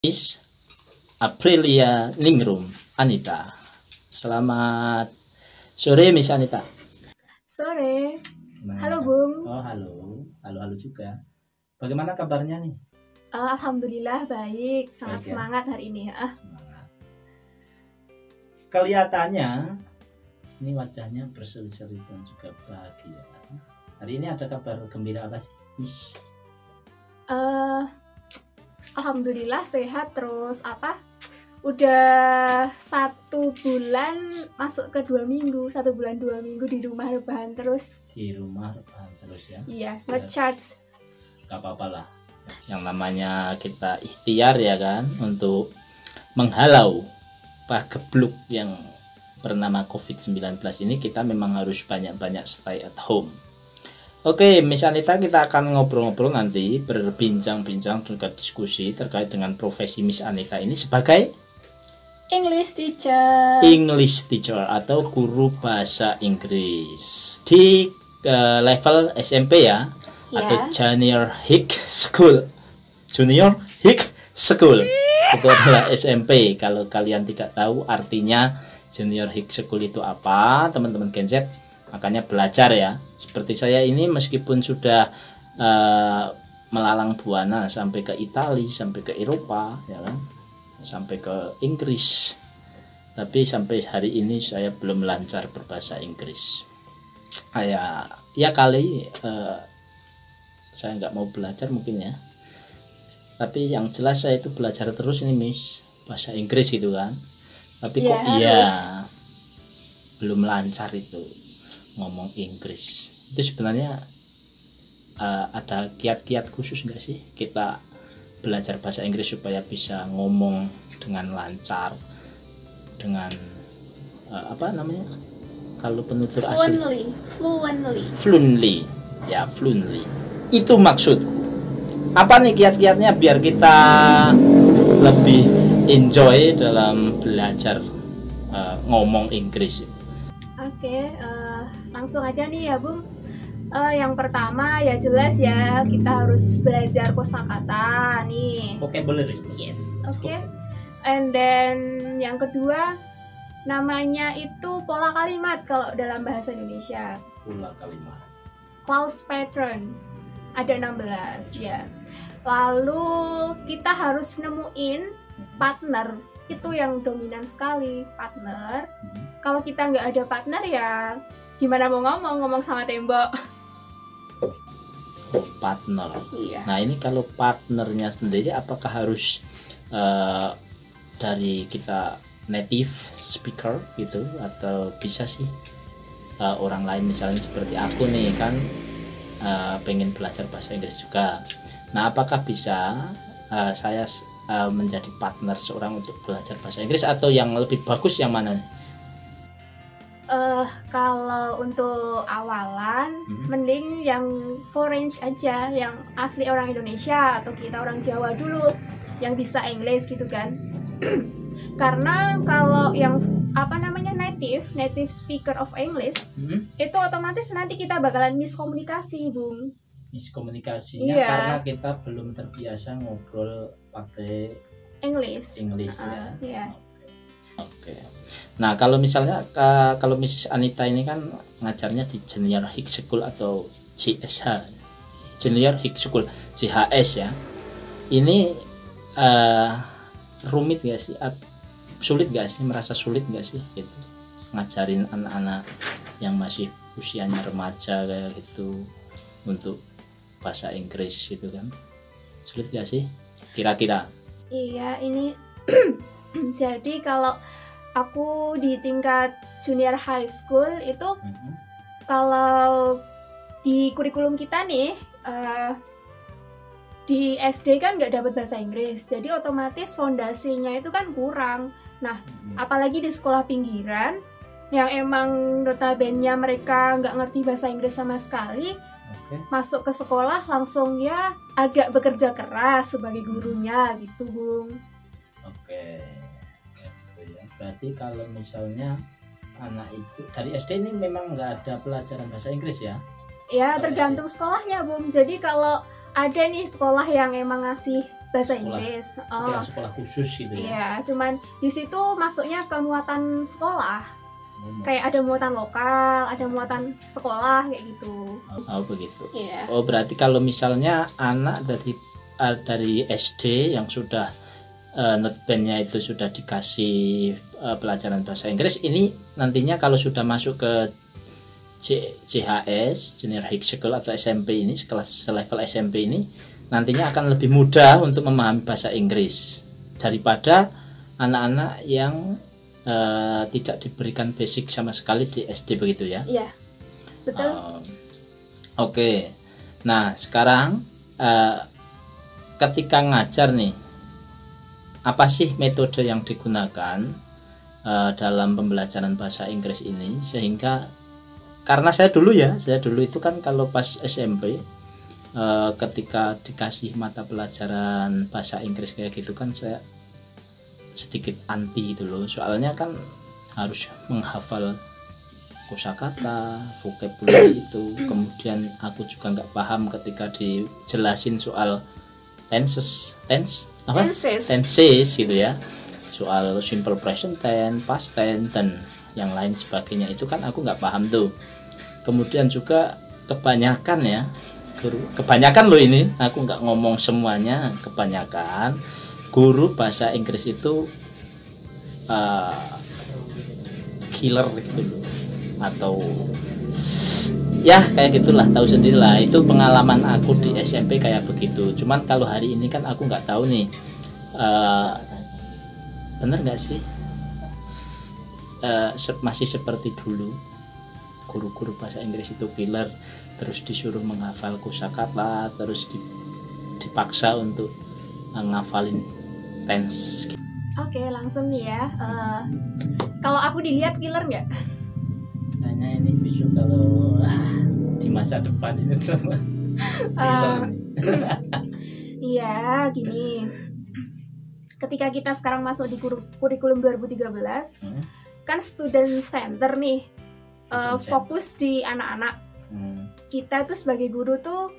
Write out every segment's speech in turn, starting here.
Miss Aprilia Ningrum Anita. Selamat sore Miss Anita. Sore. Nah, Halo Bung. Oh halo juga. Bagaimana kabarnya nih? Alhamdulillah baik. Sangat Baik ya? semangat hari ini. Semangat. Kelihatannya ini wajahnya berseri-seri dan juga bahagia. Hari ini ada kabar gembira apa sih, Miss? Alhamdulillah sehat terus udah 1 bulan masuk ke 2 minggu, 1 bulan 2 minggu di rumah rebahan terus. Di rumah rebahan terus ya? Iya, ngecharge. Gak apa-apa lah. Yang namanya kita ikhtiar ya kan, untuk menghalau pagebluk yang bernama COVID-19 ini, kita memang harus banyak-banyak stay at home. Oke, Miss Anita, kita akan ngobrol-ngobrol nanti, berbincang-bincang juga diskusi terkait dengan profesi Miss Anita ini sebagai English teacher atau guru bahasa Inggris di level SMP ya, atau Junior High School. Junior High School itu adalah SMP. Kalau kalian tidak tahu artinya Junior High School itu apa, teman-teman Gen Z, makanya belajar ya. Seperti saya ini meskipun sudah melalang buana sampai ke Italia, sampai ke Eropa ya kan, sampai ke Inggris, tapi sampai hari ini saya belum lancar berbahasa Inggris. Ya kali saya nggak mau belajar mungkin ya, tapi yang jelas saya itu belajar terus ini Miss, bahasa Inggris gitu kan. Tapi kok belum lancar itu ngomong Inggris. Itu sebenarnya ada kiat-kiat khusus nggak sih kita belajar bahasa Inggris supaya bisa ngomong dengan lancar, dengan apa namanya kalau penutur asli fluently ya, fluently. Itu maksud apa nih kiat-kiatnya biar kita lebih enjoy dalam belajar ngomong Inggris? Oke, langsung aja nih ya Bung. Yang pertama ya jelas ya, kita harus belajar kosakata nih. Vocabulary. Yes, oke. And then yang kedua namanya itu pola kalimat kalau dalam bahasa Indonesia. Pola kalimat. Clause pattern. Ada 16 ya. Lalu kita harus nemuin partner, itu yang dominan sekali, partner. Kalau kita nggak ada partner ya gimana mau ngomong sama tembok. Partner. Iya. Nah ini kalau partnernya sendiri apakah harus dari kita native speaker gitu, atau bisa sih orang lain, misalnya seperti aku nih kan pengen belajar bahasa Inggris juga. Nah apakah bisa saya menjadi partner seorang untuk belajar bahasa Inggris, atau yang lebih bagus yang mana? Kalau untuk awalan mending yang foreign aja, yang asli orang Indonesia atau kita orang Jawa dulu yang bisa Inggris gitu kan. Karena kalau yang native speaker of English itu otomatis nanti kita bakalan miskomunikasi Bung. Miskomunikasinya karena kita belum terbiasa ngobrol pakai English ya. Iya. Oke. Nah kalau misalnya kalau Miss Anita ini kan ngajarnya di Junior High School atau JSH, Junior High School, JHS ya. Ini rumit gak sih? Sulit gak sih? Merasa sulit gak sih gitu ngajarin anak-anak yang masih usianya remaja kayak gitu untuk bahasa Inggris gitu kan? Sulit gak sih kira-kira? Iya, ini jadi kalau aku di tingkat junior high school itu kalau di kurikulum kita nih di SD kan nggak dapat bahasa Inggris, jadi otomatis fondasinya itu kan kurang. Nah apalagi di sekolah pinggiran yang emang notabene mereka nggak ngerti bahasa Inggris sama sekali, masuk ke sekolah langsung ya agak bekerja keras sebagai gurunya gitu Bung. Oke. Berarti kalau misalnya anak itu dari SD ini memang nggak ada pelajaran bahasa Inggris ya? Ya tergantung sekolahnya Bung. Jadi kalau ada nih sekolah yang emang ngasih bahasa Inggris. Sekolah khusus gitu ya. Iya, cuman di situ masuknya ke muatan sekolah. Kayak ada muatan lokal, ada muatan sekolah kayak gitu. Oh begitu. Iya. Oh berarti kalau misalnya anak dari SD yang sudah notabene itu sudah dikasih pelajaran bahasa Inggris, ini nantinya kalau sudah masuk ke JHS Junior High School atau SMP ini, sekelas selevel SMP ini, nantinya akan lebih mudah untuk memahami bahasa Inggris daripada anak-anak yang tidak diberikan basic sama sekali di SD begitu ya? Iya, betul. Oke. Nah sekarang ketika ngajar nih, apa sih metode yang digunakan dalam pembelajaran bahasa Inggris ini, sehingga karena saya dulu itu kan kalau pas SMP ketika dikasih mata pelajaran bahasa Inggris kayak gitu kan saya sedikit anti gitu loh, soalnya kan harus menghafal kosakata, vocabulary itu, kemudian aku juga nggak paham ketika dijelasin soal tenses gitu ya, soal simple present tense, past tense dan yang lain sebagainya, itu kan aku nggak paham tuh. Kemudian juga kebanyakan loh ini, aku nggak ngomong semuanya, kebanyakan guru bahasa Inggris itu killer gitu loh, atau ya kayak gitulah, tahu sendirilah, itu pengalaman aku di SMP kayak begitu. Cuman kalau hari ini kan aku nggak tahu nih benar nggak sih masih seperti dulu guru-guru bahasa Inggris itu killer, terus disuruh menghafal kosakata, terus dipaksa untuk ngafalin tense. Oke, langsung nih ya. Kalau aku dilihat killer nggak? Kayaknya ini bisa kalau di masa depan ini killer. Iya, gini. Ketika kita sekarang masuk di kurikulum 2013, kan student center nih, fokus di anak-anak. Kita tuh sebagai guru tuh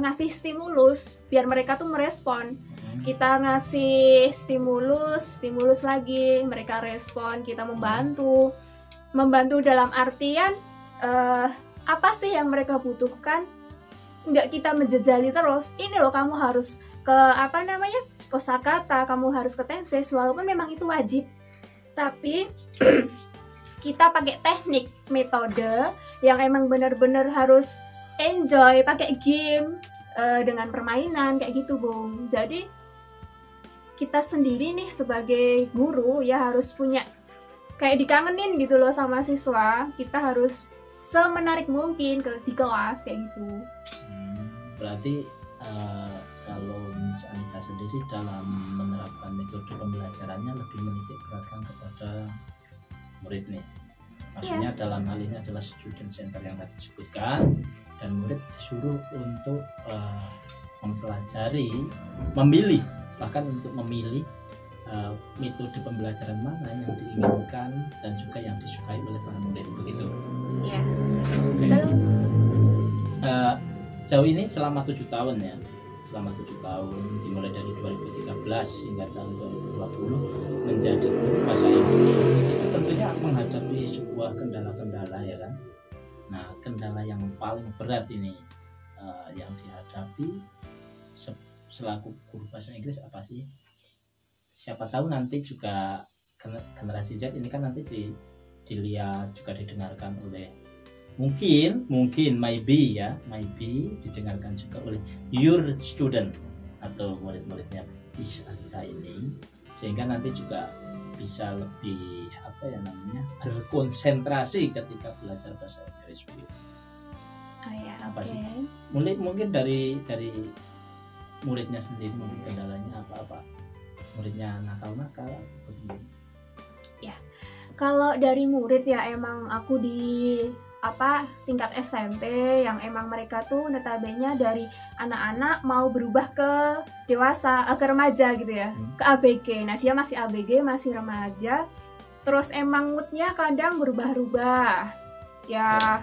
ngasih stimulus biar mereka tuh merespon. Kita ngasih stimulus lagi, mereka respon, kita membantu dalam artian apa sih yang mereka butuhkan, nggak kita menjejali terus, ini loh kamu harus ke kosakata, kamu harus ke tenses, walaupun memang itu wajib, tapi kita pakai teknik, metode yang emang benar-benar harus enjoy, pakai game dengan permainan kayak gitu, Bung. Jadi kita sendiri nih sebagai guru ya harus punya kayak dikangenin gitu loh sama siswa. Kita harus semenarik mungkin di kelas kayak gitu. Berarti kalau Miss Anita sendiri dalam menerapkan metode pembelajarannya lebih menitik beratkan kepada murid nih. Maksudnya dalam hal ini adalah student center yang tadi disebutkan, dan murid disuruh untuk mempelajari, bahkan untuk memilih metode pembelajaran mana yang diinginkan dan juga yang disukai oleh para murid, begitu. Iya. Sejauh ini selama 7 tahun ya, dimulai dari 2013 hingga tahun 2020 menjadi guru bahasa Inggris, itu tentunya menghadapi sebuah kendala-kendala ya kan. Nah, kendala yang paling berat ini yang dihadapi selaku guru bahasa Inggris apa sih? Siapa tahu nanti juga generasi Z ini kan nanti dilihat juga didengarkan oleh mungkin maybe didengarkan juga oleh your student atau murid-muridnya Miss Anita ini, sehingga nanti juga bisa lebih berkonsentrasi ketika belajar bahasa Inggris. Oh ya, apa okay. sih? Mungkin dari muridnya sendiri, mungkin kendalanya apa? Muridnya nakal-nakal atau ya, kalau dari murid ya emang aku di tingkat SMP yang emang mereka tuh notabene dari anak-anak mau berubah ke dewasa, ke remaja gitu ya, ke ABG. Nah dia masih ABG, masih remaja, terus emang moodnya kadang berubah-ubah ya.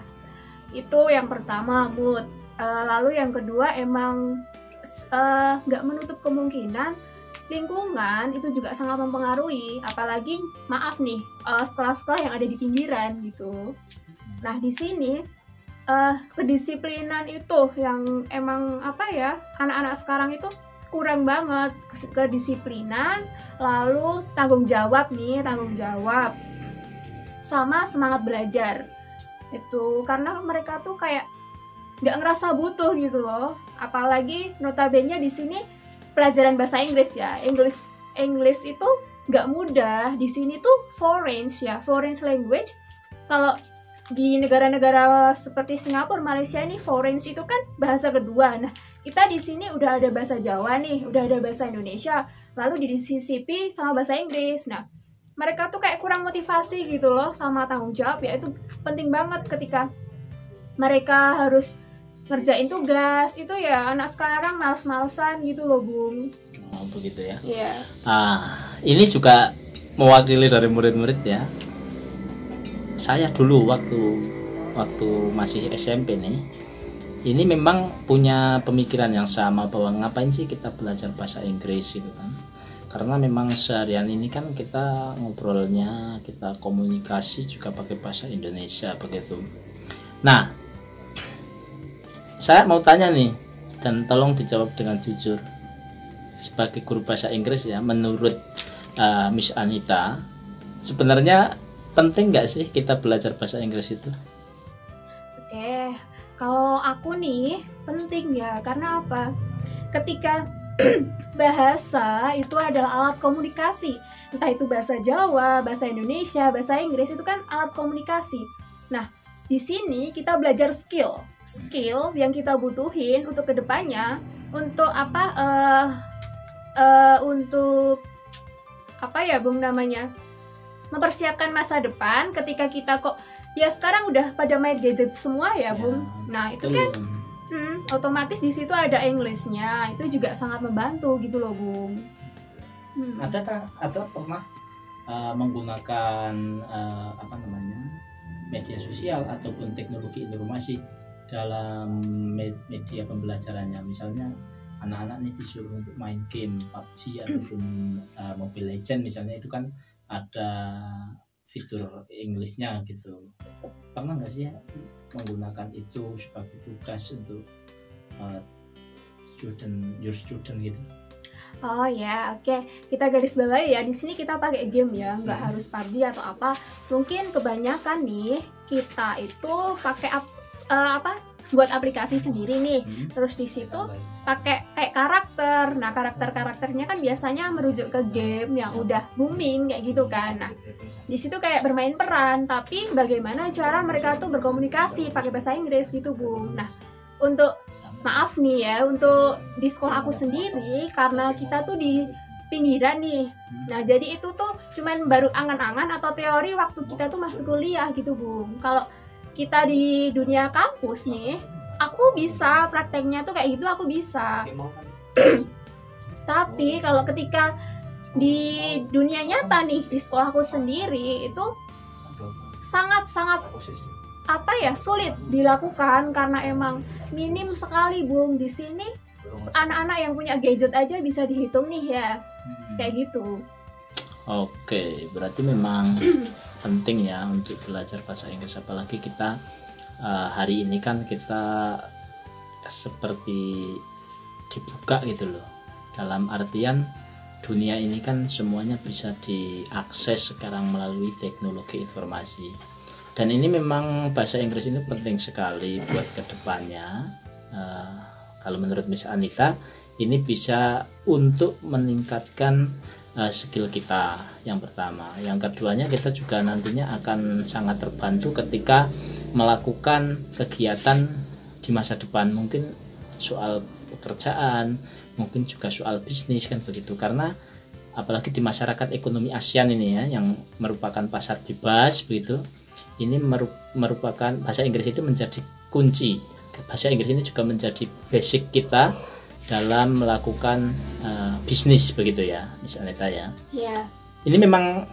Itu yang pertama, mood. Lalu yang kedua emang nggak menutup kemungkinan lingkungan itu juga sangat mempengaruhi, apalagi maaf nih sekolah-sekolah yang ada di pinggiran gitu. Nah di sini kedisiplinan itu yang emang apa ya, anak-anak sekarang itu kurang banget kedisiplinan, lalu tanggung jawab sama semangat belajar itu, karena mereka tuh kayak nggak ngerasa butuh gitu loh. Apalagi notabene di sini pelajaran bahasa Inggris ya, English itu nggak mudah. Di sini tuh foreign language. Kalau di negara-negara seperti Singapura, Malaysia ini foreign itu kan bahasa kedua. Nah, kita di sini udah ada bahasa Jawa nih, udah ada bahasa Indonesia, lalu disisipi sama bahasa Inggris. Nah, mereka tuh kayak kurang motivasi gitu loh sama tanggung jawab ya. Itu penting banget ketika mereka harus ngerjain tugas itu ya. Anak sekarang males-malesan gitu loh, Bung. Oh, begitu ya. Iya. Ini juga mewakili dari murid-murid ya. Saya dulu waktu masih SMP nih, ini memang punya pemikiran yang sama bahwa ngapain sih kita belajar bahasa Inggris gitu kan. Karena memang seharian ini kan kita ngobrolnya, kita komunikasi juga pakai bahasa Indonesia begitu. Nah, saya mau tanya nih, dan tolong dijawab dengan jujur. Sebagai guru bahasa Inggris ya, menurut Miss Anita, sebenarnya penting nggak sih kita belajar bahasa Inggris itu? Oke, kalau aku nih penting ya, karena apa? Ketika bahasa itu adalah alat komunikasi, entah itu bahasa Jawa, bahasa Indonesia, bahasa Inggris, itu kan alat komunikasi. Nah, di sini kita belajar skill yang kita butuhin untuk kedepannya, untuk untuk apa ya Bung namanya, mempersiapkan masa depan ketika kita kok ya sekarang udah pada main gadget semua ya Bung. Nah itu kan otomatis di situ ada Englishnya, itu juga sangat membantu gitu loh Bung. Ada pernah menggunakan media sosial ataupun teknologi informasi dalam media pembelajarannya? Misalnya anak-anak ini disuruh untuk main game PUBG ataupun Mobile Legends misalnya, itu kan ada fitur Englishnya gitu. Pernah nggak sih menggunakan itu sebagai tugas untuk your student gitu? Oh ya, oke. Kita garis bawahi ya. Di sini kita pakai game ya, nggak harus PUBG atau apa. Mungkin kebanyakan nih kita itu pakai buat aplikasi sendiri nih. Terus di situ pakai kayak karakter. Nah, karakternya kan biasanya merujuk ke game yang udah booming kayak gitu kan. Nah, di situ kayak bermain peran, tapi bagaimana cara mereka tuh berkomunikasi pakai bahasa Inggris gitu, Bung. Nah, untuk maaf nih ya, untuk di sekolah aku sendiri, karena kita tuh di pinggiran nih. Nah, jadi itu tuh cuman baru angan-angan atau teori waktu kita tuh masuk kuliah gitu, Bung. Kalau kita di dunia kampus nih, aku bisa prakteknya tuh kayak gitu, aku bisa. Tapi kalau ketika di dunia nyata nih, di sekolahku sendiri itu sangat-sangat sulit dilakukan, karena emang minim sekali Bung. Di sini anak-anak yang punya gadget aja bisa dihitung nih ya, kayak gitu. Oke, berarti memang penting ya untuk belajar bahasa Inggris, apalagi kita hari ini kan kita seperti dibuka gitu loh, dalam artian dunia ini kan semuanya bisa diakses sekarang melalui teknologi informasi. Dan ini memang bahasa Inggris ini penting sekali buat kedepannya. Kalau menurut Miss Anita, ini bisa untuk meningkatkan skill kita yang pertama. Yang keduanya, kita juga nantinya akan sangat terbantu ketika melakukan kegiatan di masa depan. Mungkin soal pekerjaan, mungkin juga soal bisnis kan begitu. Karena apalagi di masyarakat ekonomi ASEAN ini ya, yang merupakan pasar bebas begitu. Ini merupakan bahasa Inggris itu menjadi kunci. Bahasa Inggris ini juga menjadi basic kita dalam melakukan bisnis begitu ya, Miss Anita ya. Yeah. Ini memang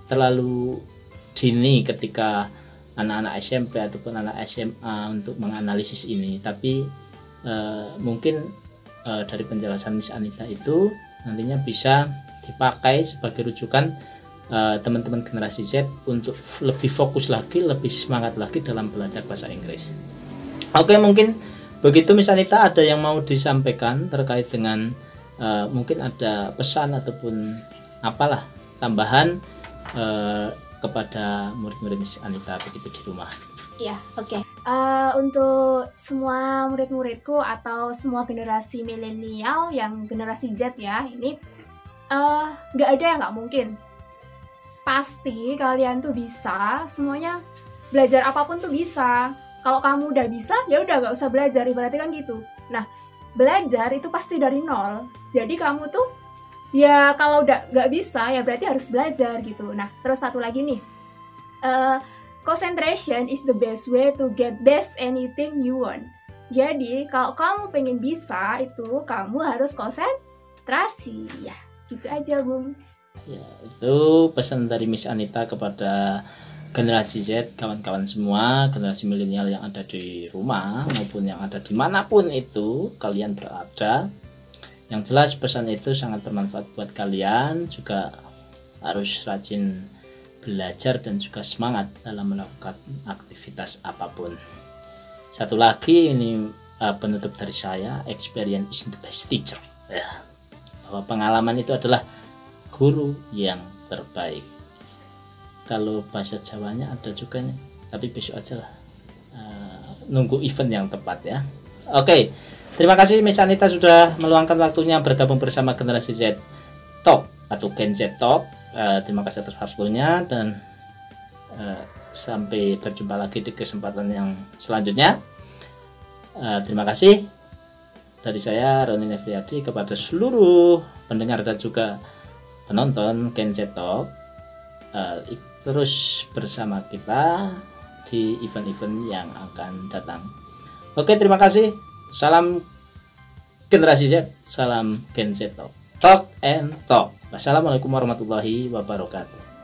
terlalu dini ketika anak-anak SMP ataupun anak SMA untuk menganalisis ini. Tapi mungkin dari penjelasan Miss Anita itu nantinya bisa dipakai sebagai rujukan teman-teman generasi Z untuk lebih fokus lagi, lebih semangat lagi dalam belajar bahasa Inggris. Oke, mungkin begitu Miss Anita, ada yang mau disampaikan terkait dengan mungkin ada pesan ataupun apalah tambahan kepada murid-murid Miss Anita begitu di rumah. Ya, oke. Untuk semua murid-muridku atau semua generasi milenial yang generasi Z ya, ini nggak ada yang nggak mungkin. Pasti kalian tuh bisa, semuanya belajar apapun tuh bisa. Kalau kamu udah bisa, ya udah nggak usah belajar, ibaratnya kan gitu. Nah, belajar itu pasti dari nol. Jadi kamu tuh ya kalau udah nggak bisa ya berarti harus belajar gitu. Nah, terus satu lagi nih, concentration is the best way to get best anything you want. Jadi kalau kamu pengen bisa itu kamu harus konsentrasi. Ya, gitu aja Bung. Ya, itu pesan dari Miss Anita kepada generasi Z, kawan-kawan semua, generasi milenial yang ada di rumah maupun yang ada dimanapun itu kalian berada. Yang jelas pesan itu sangat bermanfaat buat kalian, juga harus rajin belajar dan juga semangat dalam melakukan aktivitas apapun. Satu lagi ini penutup dari saya, experience is the best teacher. Ya, bahwa pengalaman itu adalah guru yang terbaik. Kalau bahasa Jawanya ada juga nih, tapi besok aja lah, nunggu event yang tepat ya. Oke, terima kasih Miss Anita sudah meluangkan waktunya bergabung bersama generasi Z Talk atau Gen Z Talk. Terima kasih atas waktunya dan sampai berjumpa lagi di kesempatan yang selanjutnya. Terima kasih dari saya Roni Nefriadi kepada seluruh pendengar dan juga penonton Gen Z Talk. Terus bersama kita di event-event yang akan datang. Oke, terima kasih. Salam generasi Z, salam Gen Z Talk. Talk and Talk. Wassalamualaikum warahmatullahi wabarakatuh.